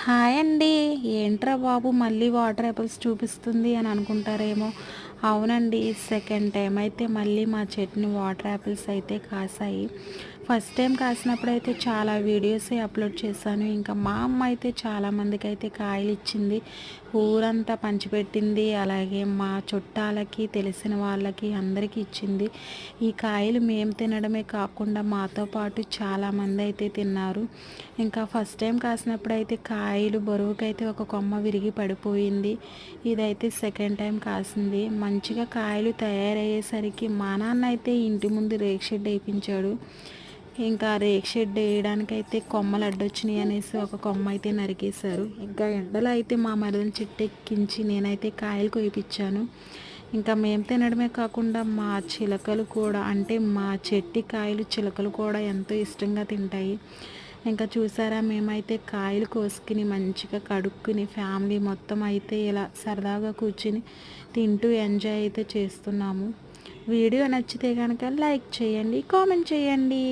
Hi అండి. ఏంట్రా బాబు మళ్ళీ వాటర్ యాపిల్స్ చూపిస్తుంది అని అనుకుంటారేమో. అవునండి, సెకండ్ టైం అయితే మళ్ళీ మా చెట్టుని వాటర్ యాపిల్స్ అయితే కాసాయి. ఫస్ట్ టైం కాసినప్పుడు అయితే చాలా వీడియోసే అప్లోడ్ చేశాను. ఇంకా మా అమ్మ అయితే చాలామందికి అయితే కాయలు ఇచ్చింది, ఊరంతా పంచిపెట్టింది. అలాగే మా చుట్టాలకి, తెలిసిన వాళ్ళకి అందరికీ ఇచ్చింది. ఈ కాయలు మేము తినడమే కాకుండా మాతో పాటు చాలామంది అయితే తిన్నారు. ఇంకా ఫస్ట్ టైం కాసినప్పుడు అయితే కాయలు బరువుకైతే ఒక కొమ్మ విరిగి పడిపోయింది. ఇదైతే సెకండ్ టైం కాసింది. మంచిగా కాయలు తయారయ్యేసరికి మా నాన్న అయితే ఇంటి ముందు రేక్ షెడ్ వేయించాడు. ఇంకా రేక్ షెడ్ వేయడానికైతే కొమ్మలు అడ్డొచ్చినాయి అనేసి ఒక కొమ్మ అయితే నరికేశారు. ఇంకా ఎండలో అయితే మా మరదలు చెట్టు ఎక్కించి నేనైతే కాయలు కొయిపించాను. ఇంకా మేము తినడమే కాకుండా మా చిలకలు కూడా, అంటే మా చెట్టి కాయలు చిలకలు కూడా ఎంతో ఇష్టంగా తింటాయి. ఇంకా చూసారా, మేమైతే కాయలు కోసుకుని మంచిగా కడుక్కుని ఫ్యామిలీ మొత్తం అయితే ఇలా సరదాగా కూర్చుని తింటూ ఎంజాయ్ అయితే చేస్తున్నాము. వీడియో నచ్చితే కనుక లైక్ చేయండి, కామెంట్ చేయండి.